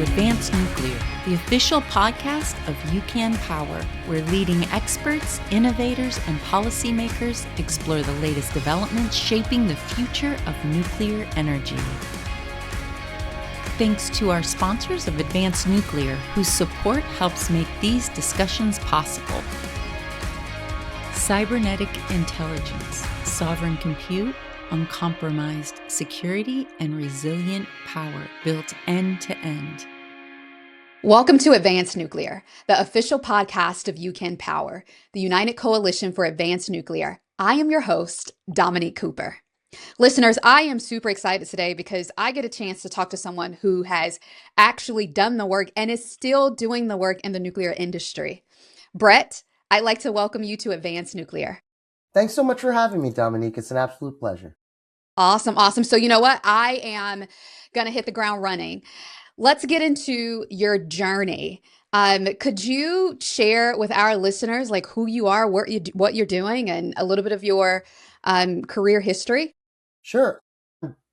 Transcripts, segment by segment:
Advanced Nuclear, the official podcast of UCAN Power, where leading experts, innovators, and policymakers explore the latest developments shaping the future of nuclear energy. Thanks to our sponsors of Advanced Nuclear, whose support helps make these discussions possible. Cybernetic intelligence, sovereign compute, uncompromised security, and resilient power built end to end. Welcome to Advanced Nuclear, the official podcast of UCAN Power, the United Coalition for Advanced Nuclear. I am your host, Dominique Cooper. Listeners, I am super excited today because I get a chance to talk to someone who has actually done the work and is still doing the work in the nuclear industry. Brett, I'd like to welcome you to Advanced Nuclear. Thanks so much for having me, Dominique. It's an absolute pleasure. Awesome. So you know what? I am going to hit the ground running. Let's get into your journey. Could you share with our listeners like who you are, what you're doing, and a little bit of your career history? Sure.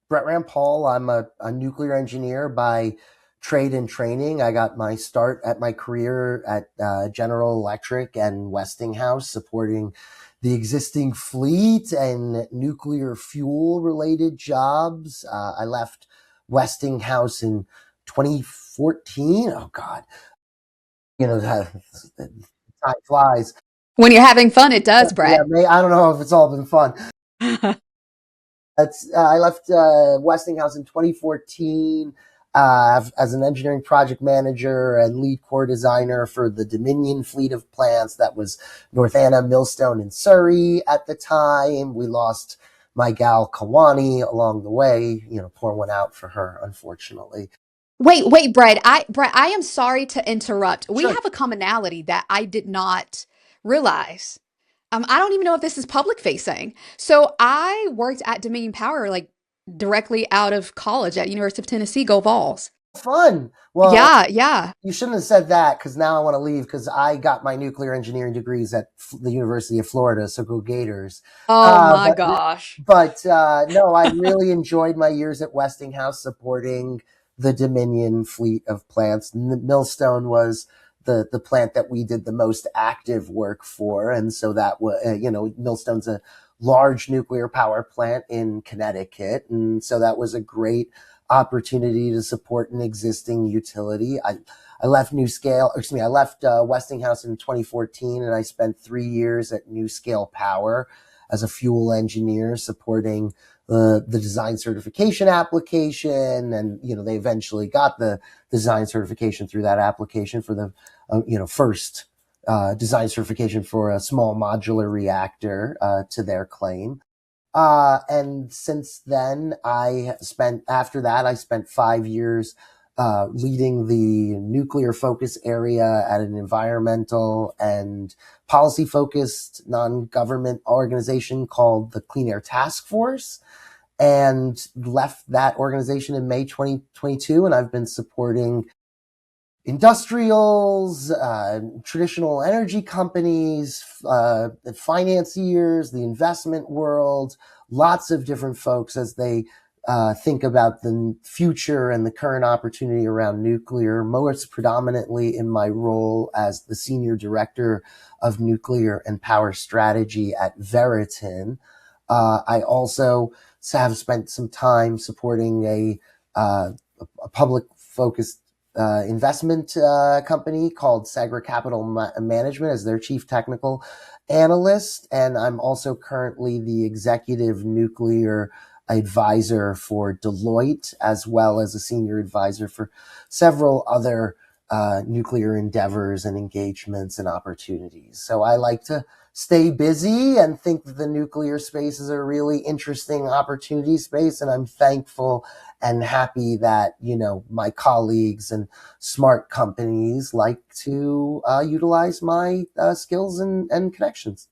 Brett Rampal. I'm a nuclear engineer by trade and training. I got my start at my career at General Electric and Westinghouse, supporting the existing fleet and nuclear fuel related jobs. I left Westinghouse in 2014. Oh God, time flies. When you're having fun, it does, Brett. Yeah, I don't know if it's all been fun. I left Westinghouse in 2014 as an engineering project manager and lead core designer for the Dominion fleet of plants. That was North Anna, Millstone, and Surrey at the time. We lost my gal Kawani along the way, pour one out for her, unfortunately. Wait, Brett, I am sorry to interrupt. We Sure. have a commonality that I did not realize. I don't even know if this is public facing. So I worked at Dominion Power, like directly out of college at University of Tennessee, Go Vols. Fun. Well, yeah. You shouldn't have said that because now I want to leave because I got my nuclear engineering degrees at the University of Florida. So go Gators. Oh my gosh. But no, I really enjoyed my years at Westinghouse supporting the Dominion fleet of plants. Millstone was the plant that we did the most active work for. And so that was, Millstone's a large nuclear power plant in Connecticut. And so that was a great opportunity to support an existing utility. I left Westinghouse in 2014 and I spent 3 years at NuScale Power as a fuel engineer supporting the design certification application. And, they eventually got the design certification through that application for the, first design certification for a small modular reactor to their claim. And since then, I spent 5 years leading the nuclear focus area at an environmental and policy focused non-government organization called the Clean Air Task Force, and left that organization in May 2022. And I've been supporting industrials, traditional energy companies, financiers, the investment world, lots of different folks as they think about the future and the current opportunity around nuclear, most predominantly in my role as the Senior Director of Nuclear and Power Strategy at Veriten. I also have spent some time supporting a public-focused investment company called Sagra Capital Management as their chief technical analyst. And I'm also currently the executive nuclear advisor for Deloitte, as well as a senior advisor for several other nuclear endeavors and engagements and opportunities. So I like to stay busy and think that the nuclear space is a really interesting opportunity space. And I'm thankful and happy that, my colleagues and smart companies like to utilize my skills and connections.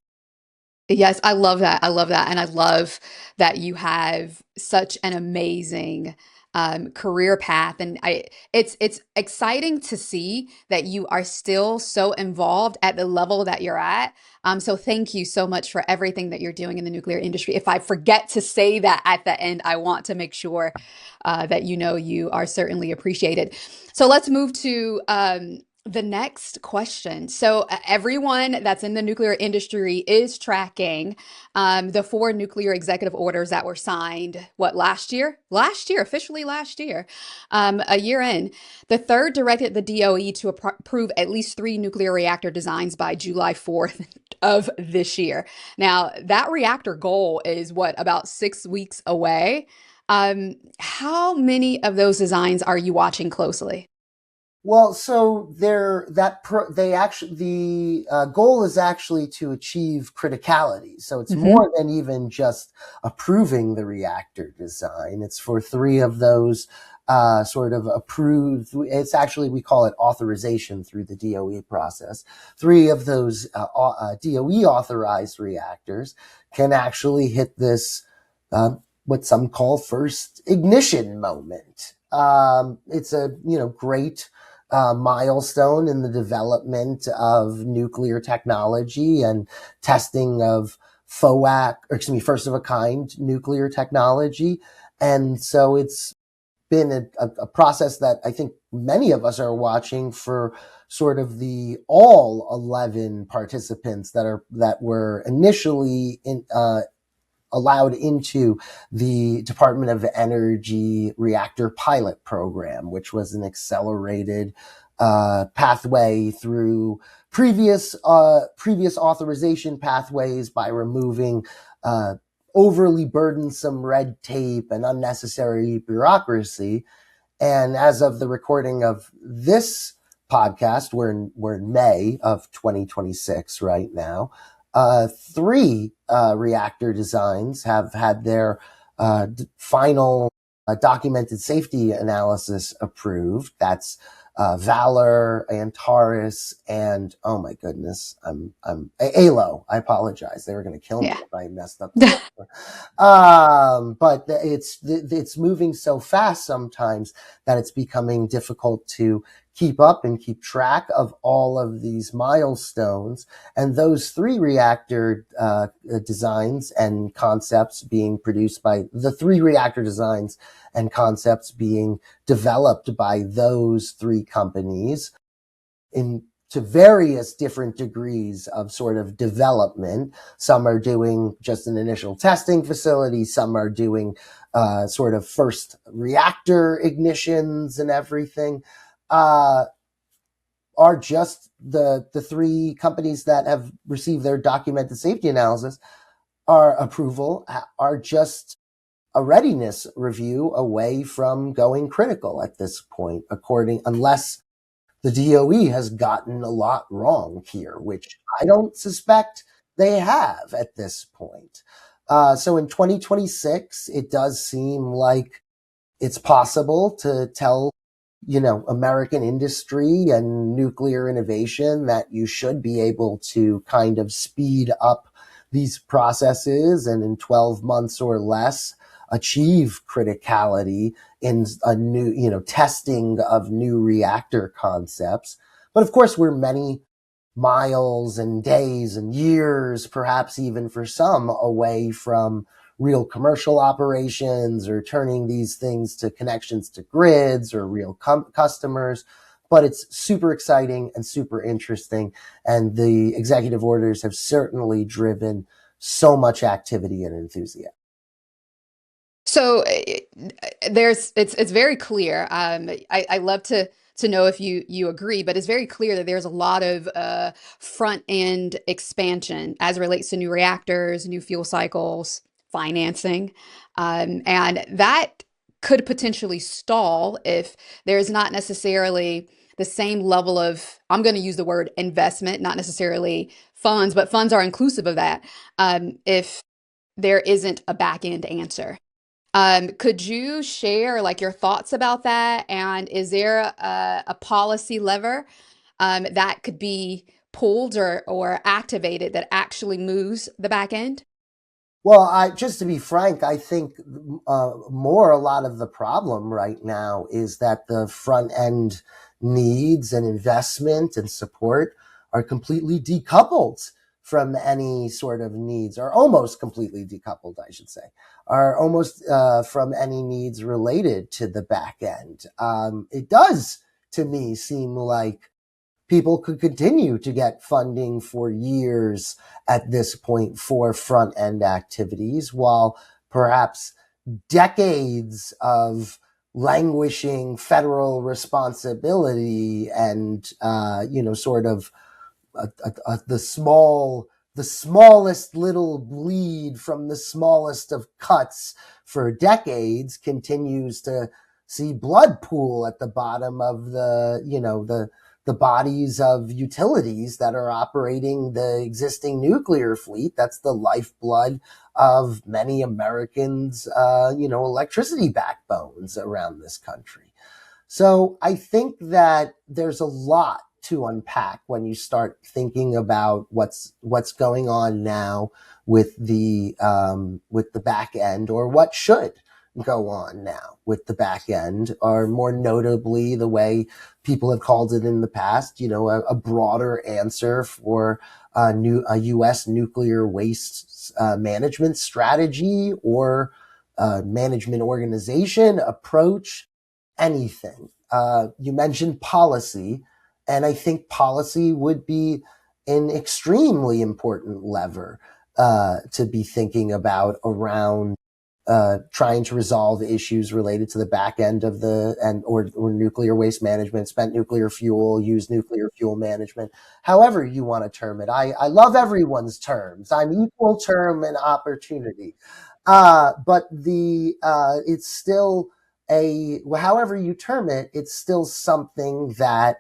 Yes, I love that. And I love that you have such an amazing career path. And it's exciting to see that you are still so involved at the level that you're at. So thank you so much for everything that you're doing in the nuclear industry. If I forget to say that at the end, I want to make sure that you are certainly appreciated. So let's move to the next question. So everyone that's in the nuclear industry is tracking the 4 nuclear executive orders that were signed, last year? Officially last year, a year in. The third directed the DOE to approve at least 3 nuclear reactor designs by July 4th of this year. Now, that reactor goal is about 6 weeks away. How many of those designs are you watching closely? Well, so the goal is actually to achieve criticality. So it's more than even just approving the reactor design. It's for 3 of those sort of approved. It's actually, we call it authorization through the DOE process. 3 of those DOE authorized reactors can actually hit this what some call first ignition moment. It's a great milestone in the development of nuclear technology and testing of first of a kind nuclear technology. And so it's been a process that I think many of us are watching for sort of the all 11 participants that were initially allowed into the Department of Energy reactor pilot program, which was an accelerated pathway through previous authorization pathways by removing overly burdensome red tape and unnecessary bureaucracy. And as of the recording of this podcast, we're in May of 2026 right now. 3 reactor designs have had their final documented safety analysis approved. That's Valor, Antares, and oh my goodness, I'm ALO. I apologize. They were going to kill me if I messed up. But it's moving so fast sometimes that it's becoming difficult to keep up and keep track of all of these milestones. And those 3 reactor designs and concepts being produced by the 3 reactor designs and concepts being developed by those 3 companies to various different degrees of sort of development. Some are doing just an initial testing facility. Some are doing sort of first reactor ignitions and everything. Are just the 3 companies that have received their documented safety analysis approval are just a readiness review away from going critical at this point, unless the DOE has gotten a lot wrong here, which I don't suspect they have at this point. So in 2026, it does seem like it's possible to tell American industry and nuclear innovation that you should be able to kind of speed up these processes and in 12 months or less achieve criticality in a new, testing of new reactor concepts. But of course, we're many miles and days and years, perhaps even for some, away from real commercial operations or turning these things to connections to grids or real customers. But it's super exciting and super interesting. And the executive orders have certainly driven so much activity and enthusiasm. So it's very clear. I love to know if you agree, but it's very clear that there's a lot of front end expansion as it relates to new reactors, new fuel cycles, financing, and that could potentially stall if there's not necessarily the same level of, I'm going to use the word investment, not necessarily funds, but funds are inclusive of that. If there isn't a back end answer. Could you share your thoughts about that? And is there a policy lever that could be pulled or activated that actually moves the back end? Well, just to be frank, I think a lot of the problem right now is that the front end needs and investment and support are completely decoupled from any sort of needs, or almost completely decoupled, I should say, are almost from any needs related to the back end. It does, to me, seem like people could continue to get funding for years at this point for front end activities, while perhaps decades of languishing federal responsibility and sort of the smallest little bleed from the smallest of cuts for decades continues to see blood pool at the bottom of the bodies of utilities that are operating the existing nuclear fleet. That's the lifeblood of many Americans, electricity backbones around this country. So I think that there's a lot to unpack when you start thinking about what's going on now with the back end, or what should go on now with the back end, or more notably the way people have called it in the past, a broader answer for a U.S. nuclear waste management strategy, or management organization approach, anything. You mentioned policy, and I think policy would be an extremely important lever to be thinking about around trying to resolve issues related to the back end of or nuclear waste management, spent nuclear fuel, used nuclear fuel management, however you want to term it. I love everyone's terms. I'm equal term and opportunity. But it's still however you term it, it's still something that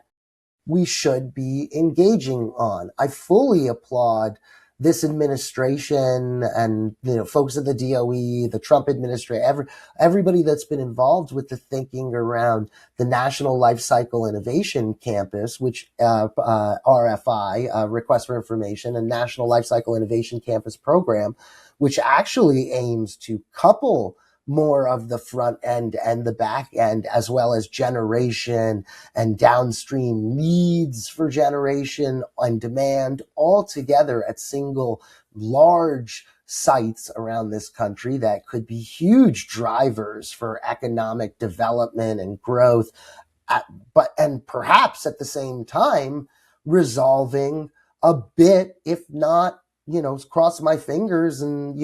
we should be engaging on. I fully applaud this administration and folks at the DOE, the Trump administration, everybody that's been involved with the thinking around the National Life Cycle Innovation Campus, which RFI, Request for Information, and National Life Cycle Innovation Campus program, which actually aims to couple more of the front end and the back end, as well as generation and downstream needs for generation and demand, all together at single large sites around this country that could be huge drivers for economic development and growth, and perhaps at the same time resolving a bit, if not, cross my fingers and,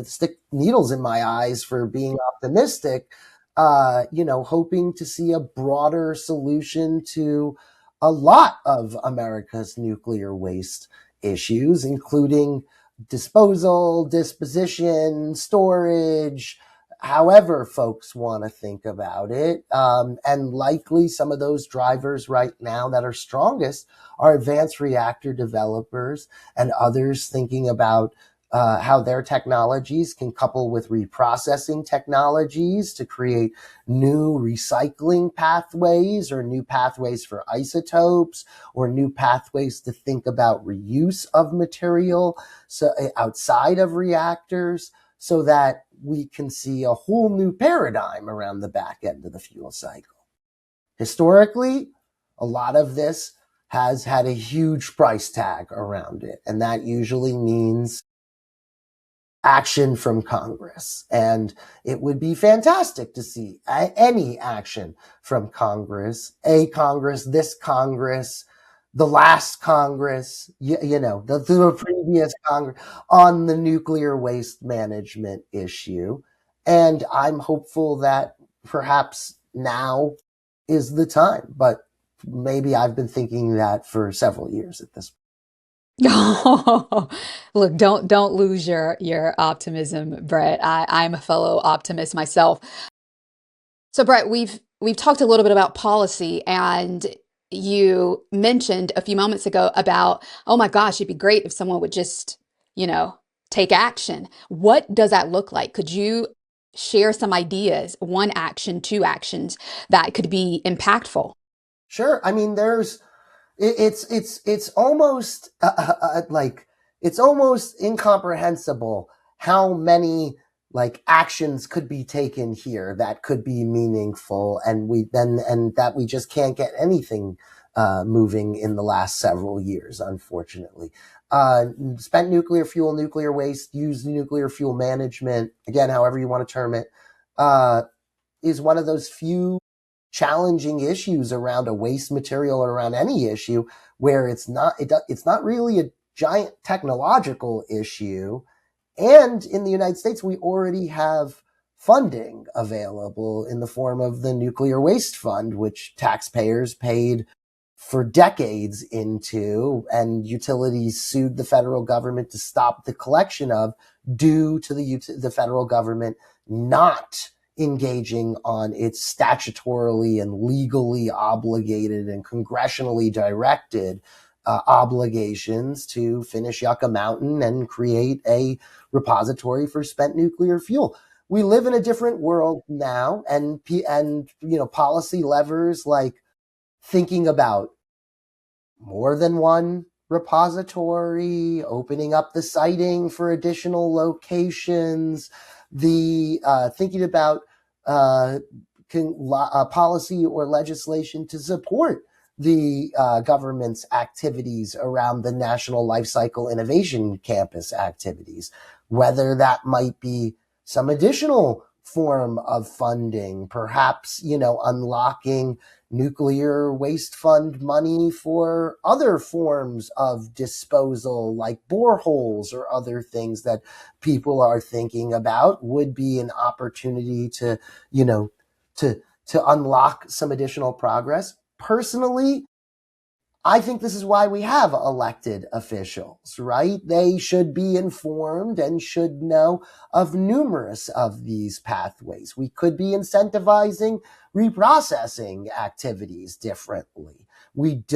stick needles in my eyes for being optimistic, hoping to see a broader solution to a lot of America's nuclear waste issues, including disposal, disposition, storage, however folks want to think about it. And likely some of those drivers right now that are strongest are advanced reactor developers and others thinking about how their technologies can couple with reprocessing technologies to create new recycling pathways, or new pathways for isotopes, or new pathways to think about reuse of material outside of reactors, so that we can see a whole new paradigm around the back end of the fuel cycle. Historically, a lot of this has had a huge price tag around it, and that usually means action from Congress. And it would be fantastic to see any action from Congress, this Congress, the last Congress, the previous Congress, on the nuclear waste management issue. And I'm hopeful that perhaps now is the time, but maybe I've been thinking that for several years at this point. Look, don't lose your optimism, Brett. I'm a fellow optimist myself. So, Brett, we've talked a little bit about policy, and you mentioned a few moments ago about, oh my gosh, it'd be great if someone would just, take action. What does that look like? Could you share some ideas, one action, two actions that could be impactful? Sure. I mean, it's almost like it's almost incomprehensible how many like actions could be taken here that could be meaningful, and that we just can't get anything moving in the last several years, unfortunately. Spent nuclear fuel, nuclear waste, used nuclear fuel management, again, however you want to term it, is one of those few challenging issues around a waste material or around any issue where it's not really a giant technological issue. And in the United States, we already have funding available in the form of the Nuclear Waste Fund, which taxpayers paid for decades into, and utilities sued the federal government to stop the collection of, due to the federal government not engaging on its statutorily and legally obligated and congressionally directed obligations to finish Yucca Mountain and create a repository for spent nuclear fuel. We live in a different world now, and policy levers like thinking about more than one repository, opening up the siting for additional locations, the thinking about policy or legislation to support the government's activities around the National Lifecycle Innovation Campus activities, whether that might be some additional form of funding, perhaps, unlocking nuclear waste fund money for other forms of disposal, like boreholes or other things that people are thinking about, would be an opportunity to unlock some additional progress. Personally, I think this is why we have elected officials, right? They should be informed and should know of numerous of these pathways. We could be incentivizing reprocessing activities differently. It's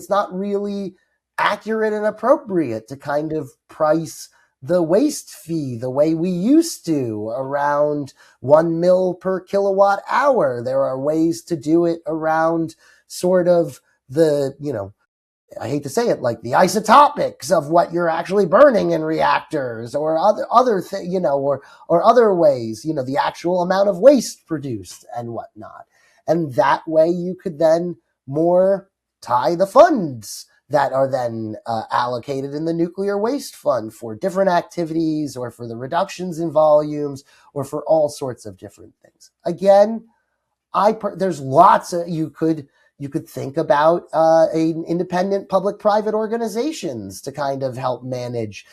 not really accurate and appropriate to kind of price the waste fee the way we used to, around 1 mil per kilowatt hour. There are ways to do it around sort of the, I hate to say it, like the isotopics of what you're actually burning in reactors, or other things, or other ways, the actual amount of waste produced and whatnot. And that way you could then more tie the funds that are then allocated in the Nuclear Waste Fund for different activities, or for the reductions in volumes, or for all sorts of different things. Again, there's lots of, you could think about independent public-private organizations to kind of help manage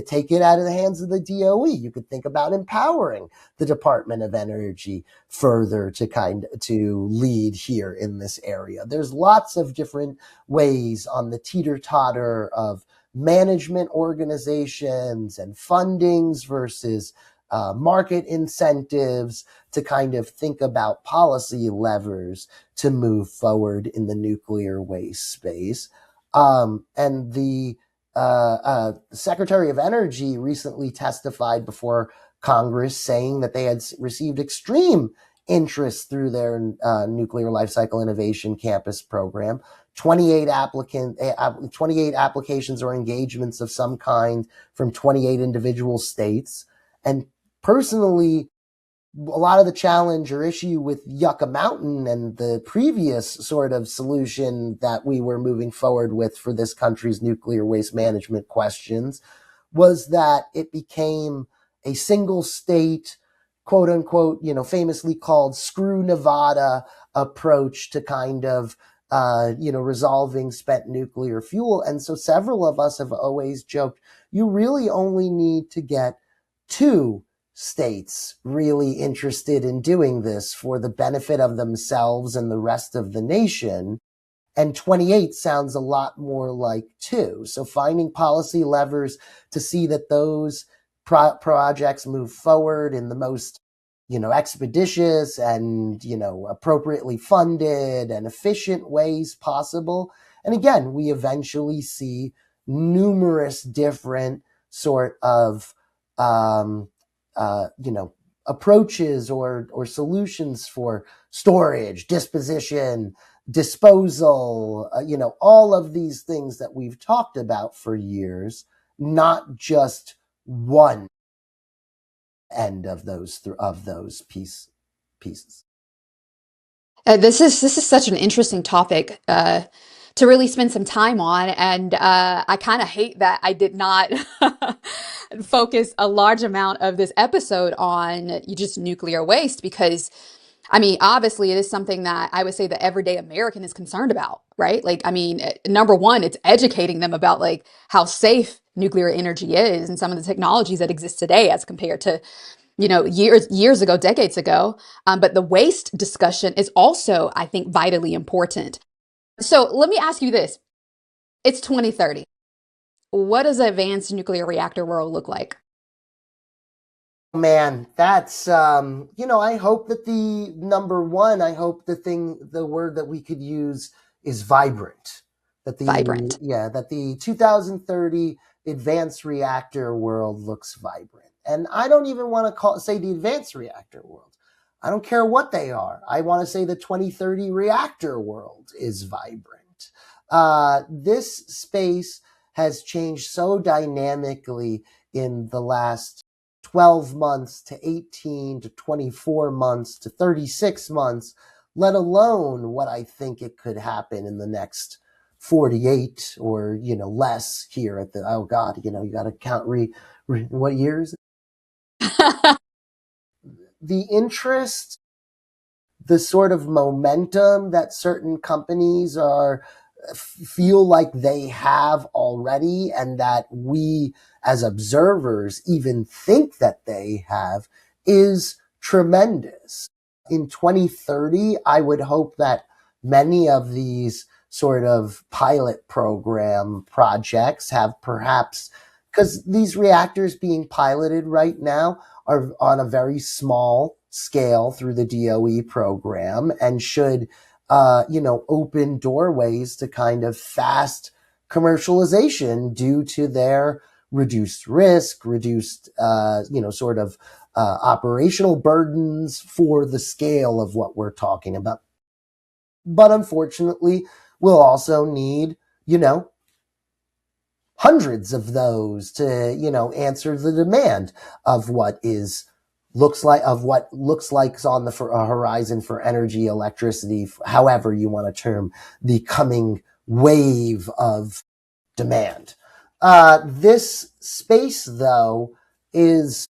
take it out of the hands of the DOE. You could think about empowering the Department of Energy further to lead here in this area. There's lots of different ways on the teeter-totter of management organizations and fundings versus market incentives to kind of think about policy levers to move forward in the nuclear waste space. And the Secretary of Energy recently testified before Congress saying that they had received extreme interest through their Nuclear Lifecycle Innovation Campus program. 28 applications or engagements of some kind from 28 individual states. And personally, a lot of the challenge or issue with Yucca Mountain and the previous sort of solution that we were moving forward with for this country's nuclear waste management questions was that it became a single state, quote unquote, famously called screw Nevada approach to kind of, resolving spent nuclear fuel. And so several of us have always joked, you really only need to get 2 states really interested in doing this for the benefit of themselves and the rest of the nation. And 28 sounds a lot more like 2. So finding policy levers to see that those projects move forward in the most, expeditious and, appropriately funded and efficient ways possible. And again, we eventually see numerous different sort of approaches or solutions for storage, disposition, disposal, all of these things that we've talked about for years. not just one end of those pieces. This is such an interesting topic to really spend some time on, and I kind of hate that I did not focus a large amount of this episode on just nuclear waste because, I mean, obviously, it is something that I would say the everyday American is concerned about, right? Like, I mean, number one, it's educating them about like how safe nuclear energy is and some of the technologies that exist today as compared to years ago, decades ago. But the waste discussion is also, I think, vitally important. So let me ask you this. It's 2030. What does an advanced nuclear reactor world look like? Man, that's I hope that I hope the word that we could use is vibrant. Vibrant. That the 2030 advanced reactor world looks vibrant. And I don't even want to say the advanced reactor world. I don't care what they are. I want to say the 2030 reactor world is vibrant. This space has changed so dynamically in the last 12 months to 18 to 24 months to 36 months, let alone what I think it could happen in the next 48 or, less here at the, oh God, you got to count what years? The interest, the sort of momentum that certain companies feel like they have already and that we as observers even think that they have is tremendous. In 2030, I would hope that many of these sort of pilot program projects have perhaps, because these reactors being piloted right now are on a very small scale through the DOE program and should open doorways to kind of fast commercialization due to their reduced risk, reduced, operational burdens for the scale of what we're talking about. But unfortunately, we'll also need, hundreds of those to, answer the demand of what looks like on the horizon for energy, electricity, however you want to term the coming wave of demand. This space, though, is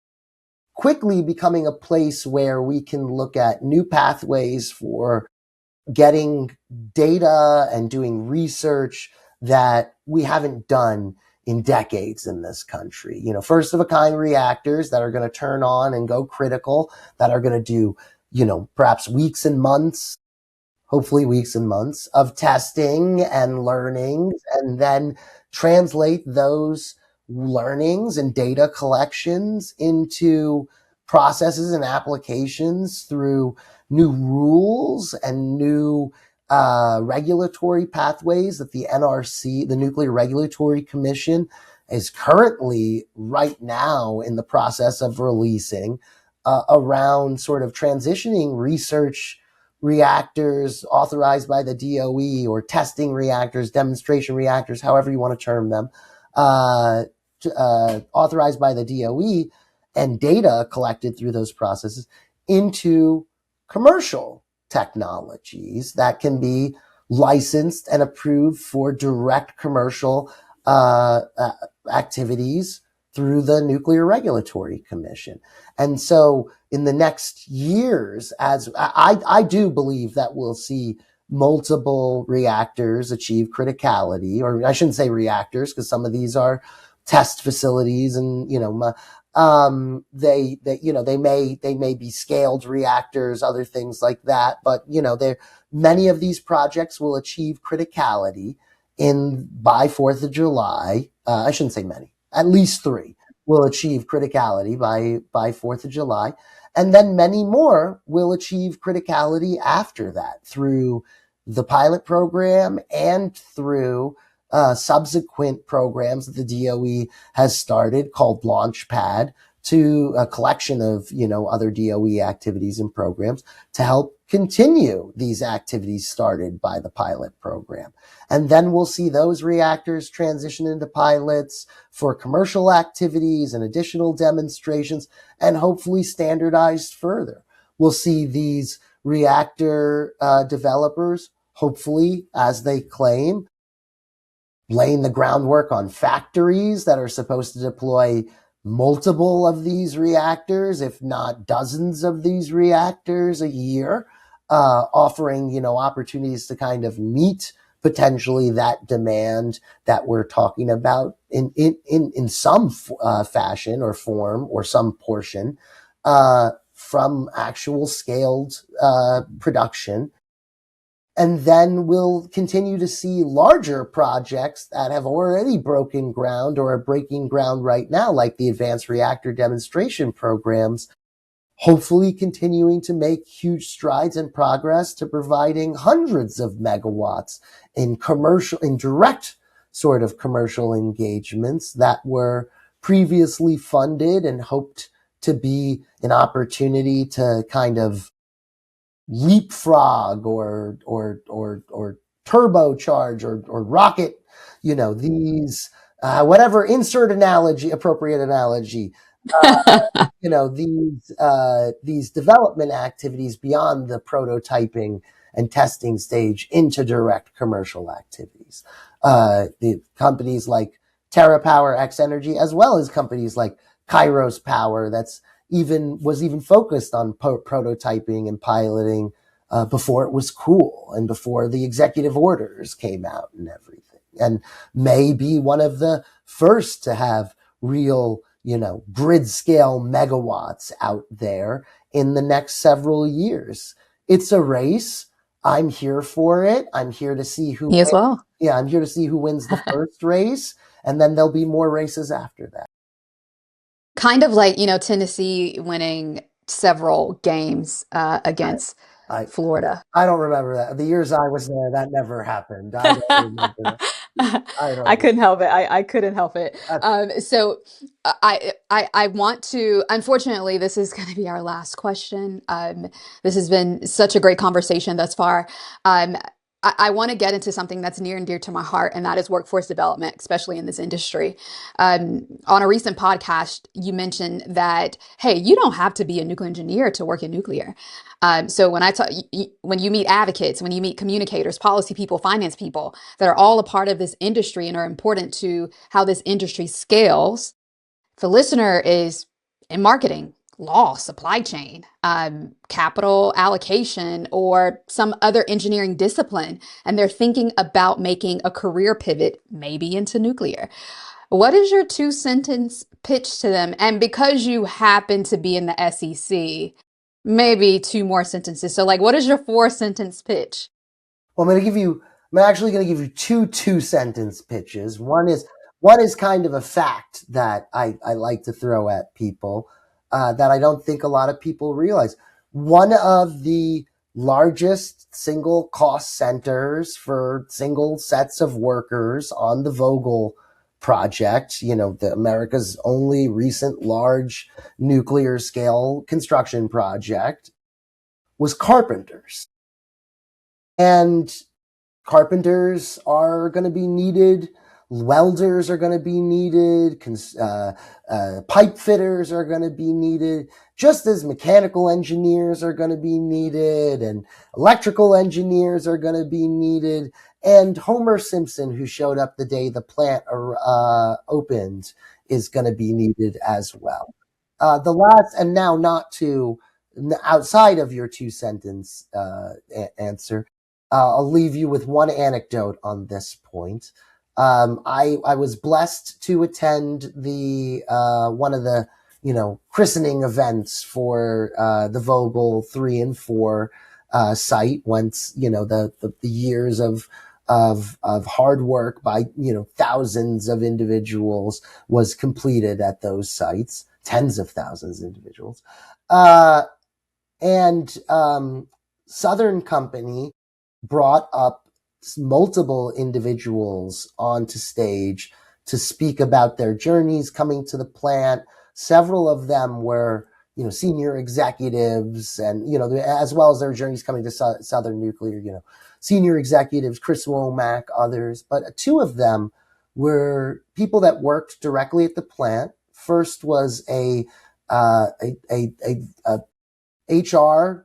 quickly becoming a place where we can look at new pathways for getting data and doing research that we haven't done in decades in this country. First of a kind reactors that are going to turn on and go critical, that are going to do, perhaps hopefully weeks and months of testing and learning, and then translate those learnings and data collections into processes and applications through new rules and new regulatory pathways that the NRC, the Nuclear Regulatory Commission, is currently right now in the process of releasing around sort of transitioning research reactors authorized by the DOE or testing reactors, demonstration reactors, however you want to term them, authorized by the DOE and data collected through those processes into commercial technologies that can be licensed and approved for direct commercial activities through the Nuclear Regulatory Commission. And so in the next years, as I do believe that we'll see multiple reactors achieve criticality, or I shouldn't say reactors, because some of these are test facilities and, they may be scaled reactors, other things like that. But, many of these projects will achieve criticality by 4th of July. I shouldn't say many, at least 3 will achieve criticality by 4th of July. And then many more will achieve criticality after that through the pilot program and through subsequent programs that the DOE has started called Launchpad to a collection of, other DOE activities and programs to help continue these activities started by the pilot program. And then we'll see those reactors transition into pilots for commercial activities and additional demonstrations, and hopefully standardized further. We'll see these reactor developers, hopefully, as they claim, laying the groundwork on factories that are supposed to deploy multiple of these reactors, if not dozens of these reactors a year, offering, opportunities to kind of meet potentially that demand that we're talking about in some fashion or form or some portion from actual scaled production. And then we'll continue to see larger projects that have already broken ground or are breaking ground right now, like the advanced reactor demonstration programs, hopefully continuing to make huge strides and progress to providing hundreds of megawatts in direct sort of commercial engagements that were previously funded and hoped to be an opportunity to kind of leapfrog or turbocharge or rocket, these, whatever appropriate analogy, these development activities beyond the prototyping and testing stage into direct commercial activities. The companies like TerraPower, X Energy, as well as companies like Kairos Power was even focused on prototyping and piloting before it was cool and before the executive orders came out and everything, and may be one of the first to have real, grid scale megawatts out there in the next several years. It's a race. I'm here for it. I'm here to see who Me as well. Yeah, I'm here to see who wins the first race, and then there'll be more races after that. Kind of like, Tennessee winning several games against Florida. I don't remember that. The years I was there, that never happened. I don't remember that. I couldn't help it. I couldn't help it. So I want to, unfortunately, this is going to be our last question. This has been such a great conversation thus far. I want to get into something that's near and dear to my heart, and that is workforce development, especially in this industry. On a recent podcast, you mentioned that, hey, you don't have to be a nuclear engineer to work in nuclear. So when you meet advocates, when you meet communicators, policy people, finance people that are all a part of this industry and are important to how this industry scales, the listener is in marketing, law, supply chain, capital allocation, or some other engineering discipline, and they're thinking about making a career pivot, maybe into nuclear. What is your 2-sentence pitch to them? And because you happen to be in the SEC, maybe 2 more sentences. So what is your 4-sentence pitch? Well, I'm actually going to give you 2-sentence pitches. One is kind of a fact that I like to throw at people that I don't think a lot of people realize. One of the largest single cost centers for single sets of workers on the Vogtle project, the America's only recent large nuclear scale construction project, was carpenters. And carpenters are going to be needed. Welders are going to be needed. Pipe fitters are going to be needed, just as mechanical engineers are going to be needed, and electrical engineers are going to be needed. And Homer Simpson, who showed up the day the plant opened, is going to be needed as well. The last, and now not to, outside of your 2-sentence answer, I'll leave you with one anecdote on this point. I was blessed to attend the one of the christening events for the Vogtle 3 and 4 site. Once the years of hard work by thousands of individuals was completed at those sites, tens of thousands of individuals, and Southern Company brought up multiple individuals onto stage to speak about their journeys coming to the plant, several of them were, senior executives, and, as well as their journeys coming to Southern Nuclear, senior executives, Chris Womack, others. But two of them were people that worked directly at the plant. First was a HR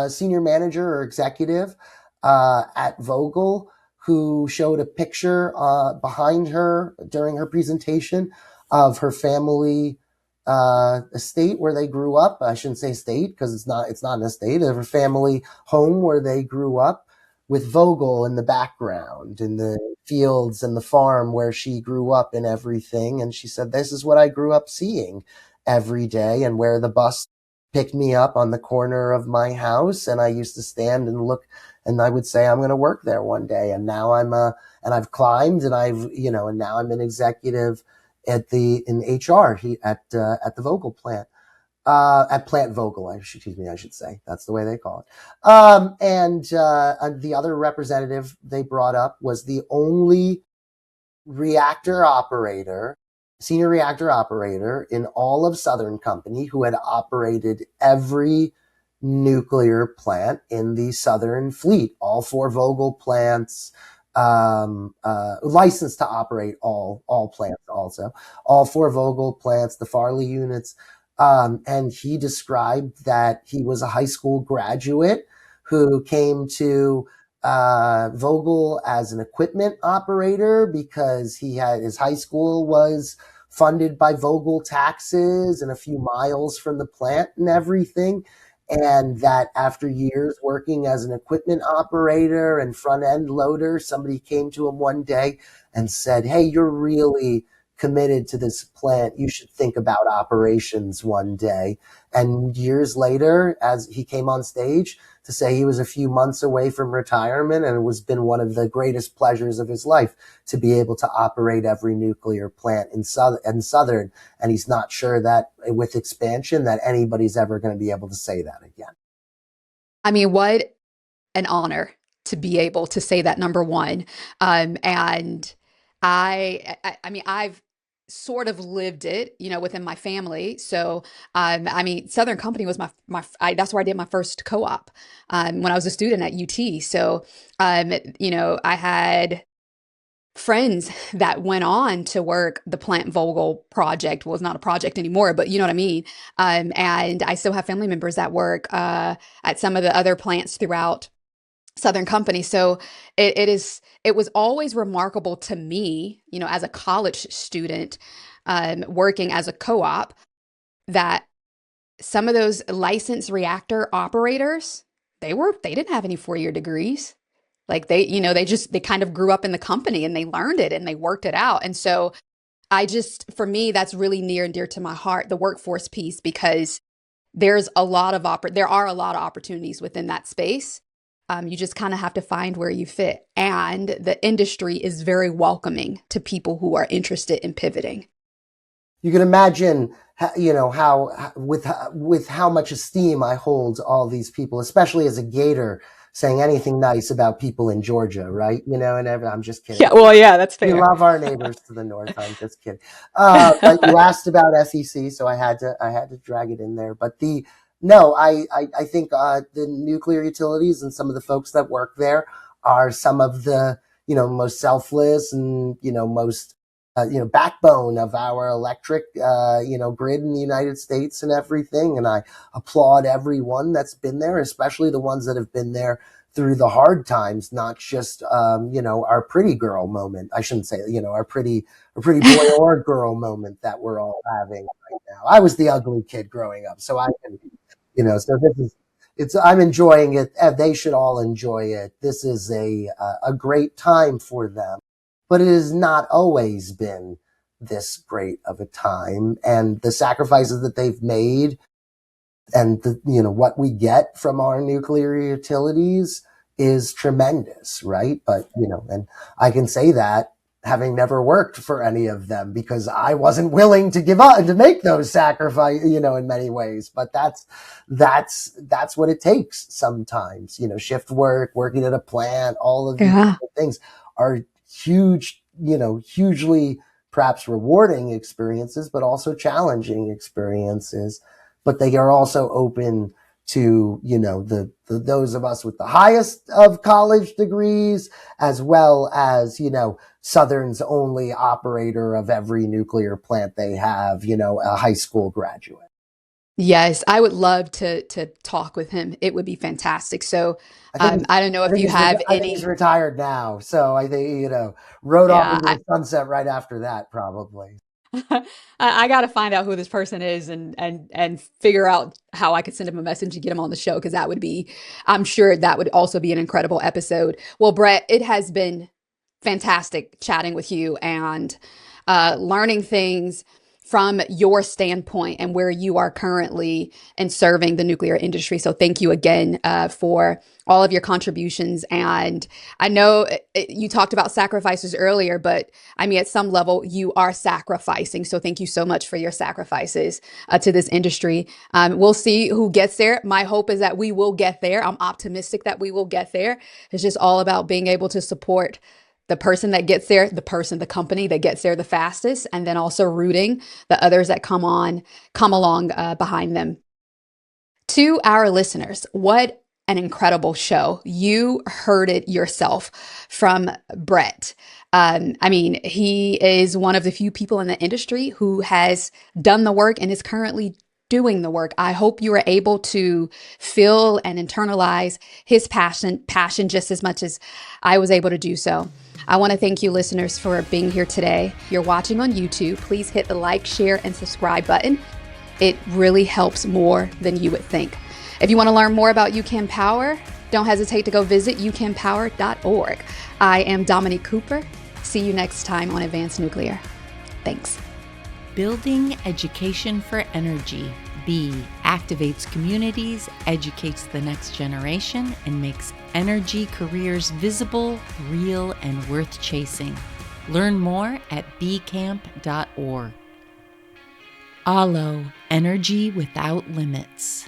senior manager or executive at Vogtle, who showed a picture behind her during her presentation of her family estate where they grew up. I shouldn't say estate because it's not an estate. Of her family home where they grew up, with Vogtle in the background, in the fields and the farm where she grew up and everything. And she said, this is what I grew up seeing every day, and where the bus picked me up on the corner of my house. And I used to stand and look, and I would say, I'm going to work there one day. And now and I've climbed, and and now I'm an executive in HR at the Vogtle plant. At Plant Vogtle, I should say. That's the way they call it. And the other representative they brought up was the only senior reactor operator in all of Southern Company who had operated every nuclear plant in the Southern fleet, all 4 Vogtle plants, licensed to operate all plants also, all 4 Vogtle plants, the Farley units. And he described that he was a high school graduate who came to Vogtle as an equipment operator because his high school was funded by Vogtle taxes and a few miles from the plant and everything. And that after years working as an equipment operator and front end loader, somebody came to him one day and said, hey, you're really committed to this plant. You should think about operations one day. And years later, as he came on stage to say he was a few months away from retirement, and it was been one of the greatest pleasures of his life to be able to operate every nuclear plant in Southern. And he's not sure that with expansion that anybody's ever going to be able to say that again. I mean, what an honor to be able to say that, number one. And I mean, I've sort of lived it, within my family. So, I mean, Southern Company was that's where I did my first co-op, when I was a student at UT. So, I had friends that went on to work the Plant Vogtle project. Well, it's not a project anymore, but you know what I mean? And I still have family members that work, at some of the other plants throughout Southern Company. So it was always remarkable to me, as a college student, working as a co-op, that some of those licensed reactor operators, they didn't have any 4-year degrees. Like they kind of grew up in the company and they learned it and they worked it out. And so for me, that's really near and dear to my heart, the workforce piece, because there are a lot of opportunities within that space. You just kind of have to find where you fit. And the industry is very welcoming to people who are interested in pivoting. You can imagine, how with how much esteem I hold all these people, especially as a Gator, saying anything nice about people in Georgia, right? And I'm just kidding. Yeah, well, yeah, that's fair. We love our neighbors to the north. I'm just kidding. But you asked about SEC, so I had to drag it in there. But I think the nuclear utilities and some of the folks that work there are some of the most selfless and most backbone of our electric grid in the United States and everything. And I applaud everyone that's been there, especially the ones that have been there through the hard times, not just our pretty girl moment. I shouldn't say our pretty boy or girl moment that we're all having right now. I was the ugly kid growing up, so I can. So I'm enjoying it. They should all enjoy it. This is a great time for them, but it has not always been this great of a time. And the sacrifices that they've made and what we get from our nuclear utilities is tremendous, right? But, and I can say that having never worked for any of them because I wasn't willing to give up and to make those sacrifices, in many ways. But that's what it takes sometimes, shift work, working at a plant, all of these things are huge, hugely perhaps rewarding experiences, but also challenging experiences. But they are also open to, those of us with the highest of college degrees, as well as, Southern's only operator of every nuclear plant they have, a high school graduate. Yes, I would love to talk with him. It would be fantastic. So I don't know if you have I think he's any. retired now. So I think, rode off Yeah, into the sunset right after that, probably. I got to find out who this person is and figure out how I could send him a message and get him on the show, because that would be, I'm sure that would also be an incredible episode. Well, Brett, it has been fantastic chatting with you and learning things from your standpoint and where you are currently in serving the nuclear industry. So thank you again for all of your contributions. And I know you talked about sacrifices earlier, but I mean, at some level, you are sacrificing. So thank you so much for your sacrifices to this industry. We'll see who gets there. My hope is that we will get there. I'm optimistic that we will get there. It's just all about being able to support the person that gets there, the company that gets there the fastest, and then also rooting the others that come along behind them. To our listeners, what an incredible show. You heard it yourself from Brett. I mean, he is one of the few people in the industry who has done the work and is currently doing the work. I hope you are able to feel and internalize his passion just as much as I was able to do so. I want to thank you, listeners, for being here today. If you're watching on YouTube, please hit the like, share, and subscribe button. It really helps more than you would think. If you want to learn more about UCAN Power, don't hesitate to go visit ucanpower.org. I am Dominique Cooper. See you next time on Advanced Nuclear. Thanks. Building education for energy. B, activates communities, educates the next generation, and makes energy careers visible, real, and worth chasing. Learn more at bcamp.org. ALO, energy without limits.